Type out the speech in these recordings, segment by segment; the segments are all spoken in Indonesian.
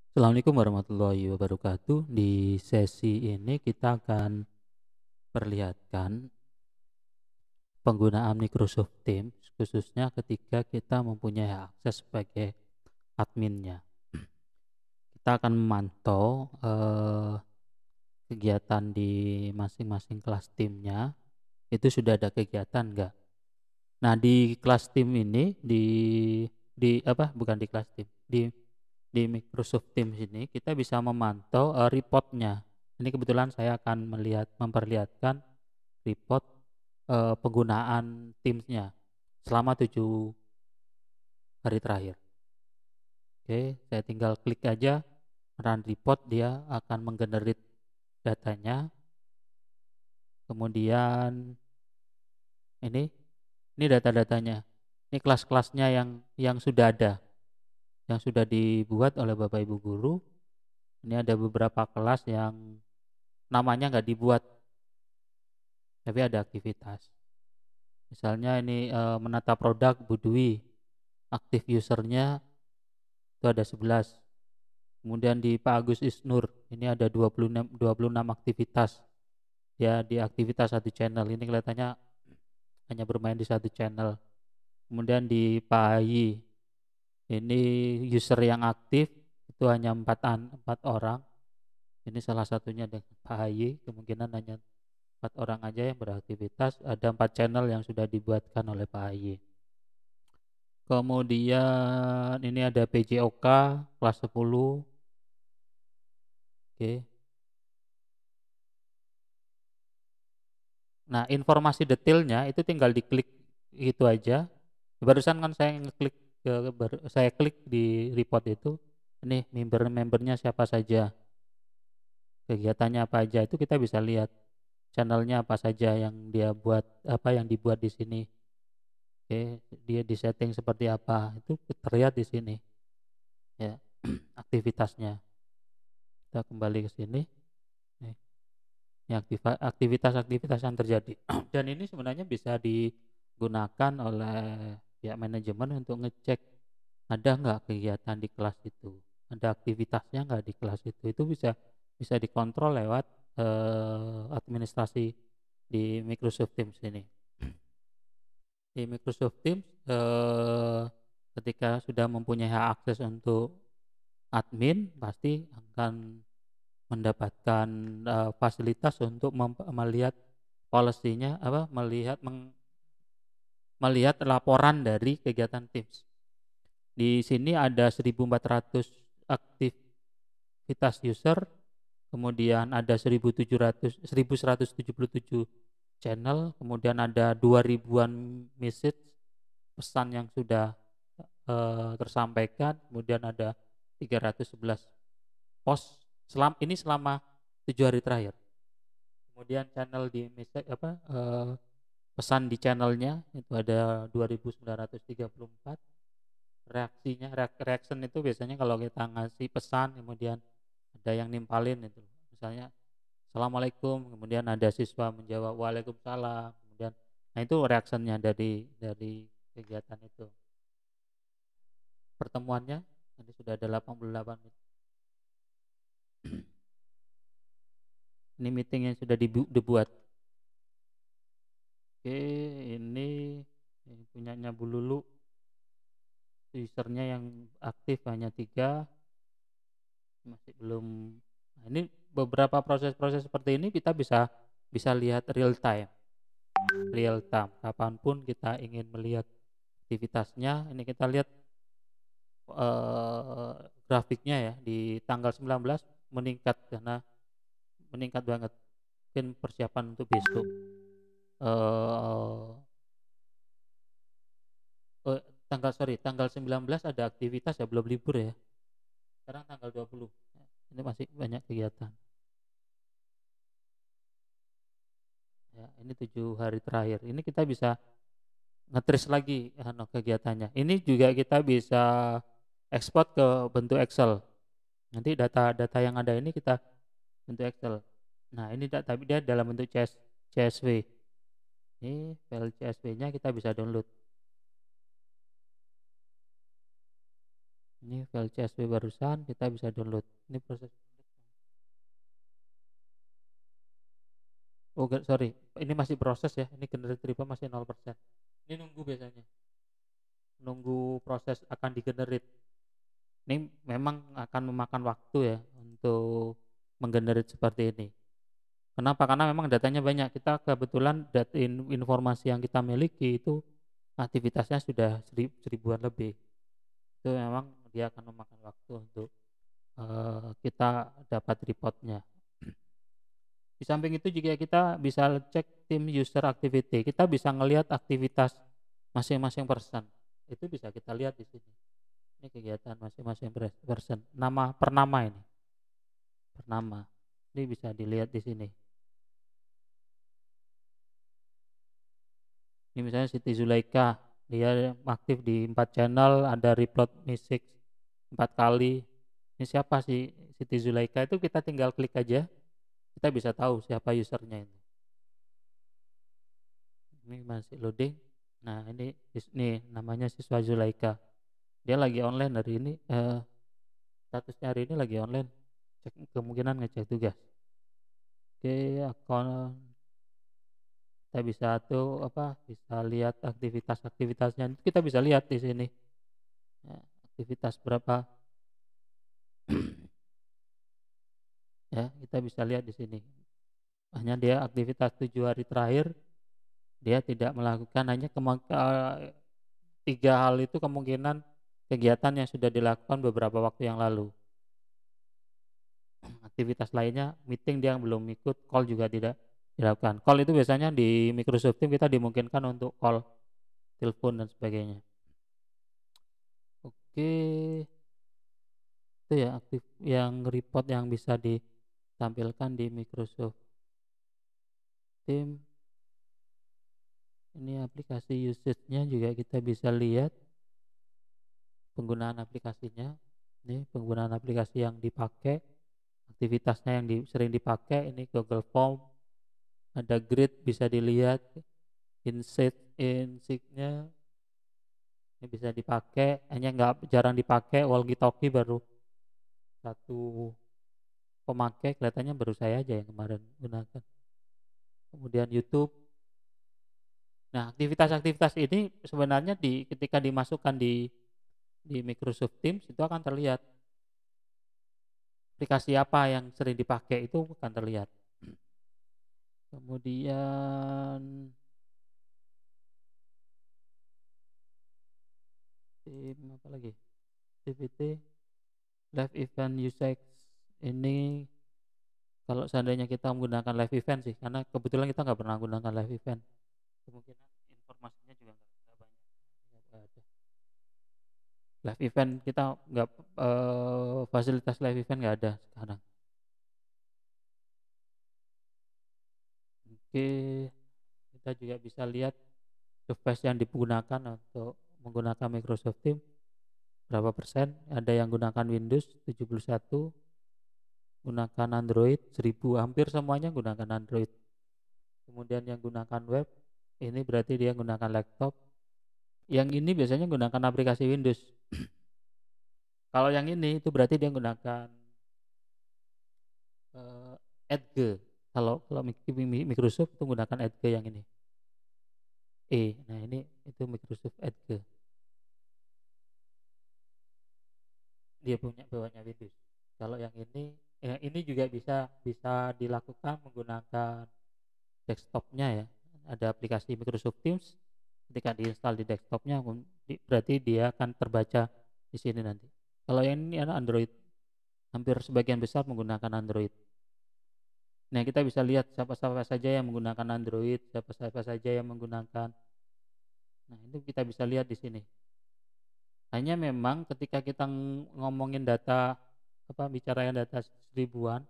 Assalamualaikum warahmatullahi wabarakatuh. Di sesi ini kita akan perlihatkan penggunaan Microsoft Teams khususnya ketika kita mempunyai akses sebagai adminnya. Kita akan memantau kegiatan di masing-masing kelas timnya. Itu sudah ada kegiatan enggak? Nah, di kelas tim ini di apa? Bukan di kelas tim. Di Microsoft Teams ini kita bisa memantau reportnya. Ini kebetulan saya akan memperlihatkan report penggunaan Teams-nya selama 7 hari terakhir. Oke, saya tinggal klik aja run report, dia akan menggenerate datanya. Kemudian ini data-datanya. Ini kelas-kelasnya yang sudah ada, yang sudah dibuat oleh Bapak Ibu guru. Ini ada beberapa kelas yang namanya nggak dibuat, tapi ada aktivitas. Misalnya ini menata produk Budwi, aktif usernya itu ada 11. Kemudian di Pak Agus Isnur, ini ada 26 aktivitas. Ya, di aktivitas satu channel, ini kelihatannya hanya bermain di satu channel. Kemudian di Pak Hayi, ini user yang aktif itu hanya 4 orang. Ini salah satunya dengan Pak Hayi, kemungkinan hanya 4 orang aja yang beraktivitas. Ada 4 channel yang sudah dibuatkan oleh Pak Hayi. Kemudian ini ada PJOK kelas 10. Oke. Nah, informasi detailnya itu tinggal diklik itu aja. Barusan kan saya ngeklik saya klik di report itu. Ini member-membernya siapa saja, kegiatannya apa aja, itu kita bisa lihat channelnya apa saja yang dia buat, apa yang dibuat di sini. Oke, dia di setting seperti apa itu terlihat di sini ya. Aktivitasnya, kita kembali ke sini. Nih, ini aktivitas-aktivitas yang terjadi. Dan ini sebenarnya bisa digunakan oleh pihak manajemen untuk ngecek ada nggak kegiatan di kelas itu, ada aktivitasnya nggak di kelas itu bisa bisa dikontrol lewat administrasi di Microsoft Teams ini. Di Microsoft Teams ketika sudah mempunyai hak akses untuk admin pasti akan mendapatkan fasilitas untuk melihat policy-nya, apa, melihat laporan dari kegiatan Teams. Di sini ada 1.400 aktivitas user, kemudian ada 1.177 channel, kemudian ada 2.000-an message, pesan yang sudah tersampaikan, kemudian ada 311 post selama 7 hari terakhir. Kemudian channel di message, pesan di channelnya itu ada 2.934. Reaction itu biasanya kalau kita ngasih pesan kemudian ada yang nimpalin itu, misalnya Assalamualaikum, kemudian ada siswa menjawab Waalaikumsalam, kemudian nah itu reactionnya dari kegiatan itu. Pertemuannya nanti sudah ada 88 menit. Ini meeting yang sudah dibuat. Oke, ini punyanya Bu Lulu, usernya yang aktif hanya 3, masih belum. Nah, ini beberapa proses-proses seperti ini kita bisa bisa lihat real time kapanpun kita ingin melihat aktivitasnya. Ini kita lihat grafiknya ya, di tanggal 19 meningkat karena meningkat banget, mungkin persiapan untuk besok. eh tanggal 19 ada aktivitas ya, belum libur ya. Sekarang tanggal 20. Ini masih banyak kegiatan. Ya, ini 7 hari terakhir. Ini kita bisa ngetris lagi kegiatannya. Ini juga kita bisa ekspor ke bentuk Excel. Nanti data-data yang ada ini kita bentuk Excel. Nah, ini tapi dia dalam bentuk CSV. Ini file CSV-nya kita bisa download. Ini file CSV barusan kita bisa download. Ini proses. Oh sorry, ini masih proses ya. Ini generate report masih 0%. Ini nunggu biasanya. Nunggu proses akan digenerate. Ini memang akan memakan waktu ya untuk menggenerate seperti ini. Kenapa? Karena memang datanya banyak. Kita kebetulan informasi yang kita miliki itu aktivitasnya sudah seribuan lebih. Itu memang dia akan memakan waktu untuk kita dapat reportnya. Di samping itu juga kita bisa cek tim user activity. Kita bisa ngelihat aktivitas masing-masing person. Itu bisa kita lihat di sini. Ini kegiatan masing-masing person. Nama per nama ini. Per nama. Ini bisa dilihat di sini. Ini misalnya Siti Zulaika, dia aktif di 4 channel, ada replot music 4 kali. Ini siapa sih Siti Zulaika? Itu kita tinggal klik aja, kita bisa tahu siapa usernya ini. Ini masih loading. Nah ini namanya siswa Zulaika. Dia lagi online hari ini. Statusnya hari ini lagi online. Kemungkinan ngecek tugas. Oke, akun kita bisa bisa lihat aktivitasnya, kita bisa lihat di sini ya, aktivitas berapa ya, kita bisa lihat di sini. Hanya dia aktivitas 7 hari terakhir dia tidak melakukan, hanya 3 hal itu kemungkinan kegiatan yang sudah dilakukan beberapa waktu yang lalu. Aktivitas lainnya meeting dia belum ikut, call juga tidak dilakukan. Call itu biasanya di Microsoft Teams kita dimungkinkan untuk call telepon dan sebagainya. Oke, itu ya aktif yang report yang bisa ditampilkan di Microsoft Teams. Ini aplikasi usage-nya juga kita bisa lihat penggunaan aplikasinya. Ini penggunaan aplikasi yang dipakai, aktivitasnya yang sering dipakai. Ini Google Form, ada grid bisa dilihat, insight-nya ini bisa dipakai, hanya jarang dipakai. Walkie-talkie baru satu pemakai, kelihatannya baru saya aja yang kemarin gunakan. Kemudian YouTube. Nah, aktivitas-aktivitas ini sebenarnya ketika dimasukkan di Microsoft Teams itu akan terlihat. Aplikasi apa yang sering dipakai itu akan terlihat. Kemudian tim apa lagi? Activity live event usage ini kalau seandainya kita menggunakan live event sih, karena kebetulan kita nggak pernah menggunakan live event, kemungkinan informasinya juga nggak banyak. Nggak ada. Live event kita nggak fasilitas live event nggak ada sekarang. Oke, kita juga bisa lihat device yang digunakan untuk menggunakan Microsoft Teams berapa persen. Ada yang gunakan Windows 71, gunakan Android 1000, hampir semuanya gunakan Android. Kemudian yang gunakan web ini berarti dia gunakan laptop. Yang ini biasanya gunakan aplikasi Windows. Kalau yang ini itu berarti dia gunakan Edge. Kalau Microsoft itu gunakan Edge yang ini. Nah ini itu Microsoft Edge. Dia punya bawahnya Windows. Kalau yang ini juga bisa dilakukan menggunakan desktopnya ya. Ada aplikasi Microsoft Teams. Ketika diinstal di desktopnya, berarti dia akan terbaca di sini nanti. Kalau yang ini adalah Android, hampir sebagian besar menggunakan Android. Nah, kita bisa lihat siapa-siapa saja yang menggunakan Android, siapa-siapa saja yang menggunakan. Nah, itu kita bisa lihat di sini. Hanya memang ketika kita ngomongin data, bicara data seribuan,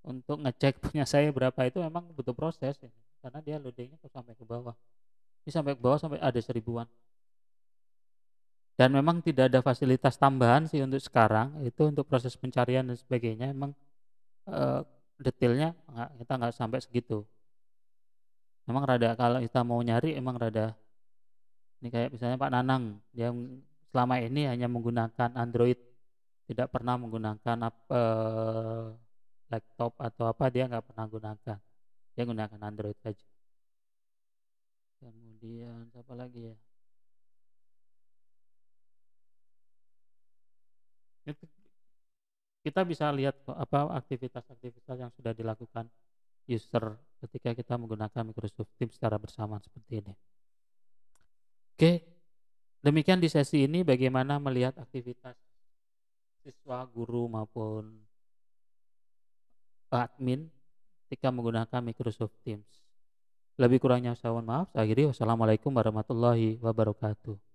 untuk ngecek punya saya berapa itu memang butuh proses ya, karena dia loadingnya sampai ke bawah. Ini sampai ke bawah sampai ada seribuan. Dan memang tidak ada fasilitas tambahan sih untuk sekarang, itu untuk proses pencarian dan sebagainya, memang detailnya kita nggak sampai segitu. Memang rada kalau kita mau nyari emang rada, ini kayak misalnya Pak Nanang, dia selama ini hanya menggunakan Android, tidak pernah menggunakan laptop atau apa, dia nggak pernah gunakan, dia gunakan Android saja. Kemudian apa lagi ya? Itu kita bisa lihat apa aktivitas-aktivitas yang sudah dilakukan user ketika kita menggunakan Microsoft Teams secara bersamaan seperti ini. Oke, demikian di sesi ini bagaimana melihat aktivitas siswa, guru maupun admin ketika menggunakan Microsoft Teams. Lebih kurangnya saya mohon maaf. Saya akhiri, wassalamualaikum warahmatullahi wabarakatuh.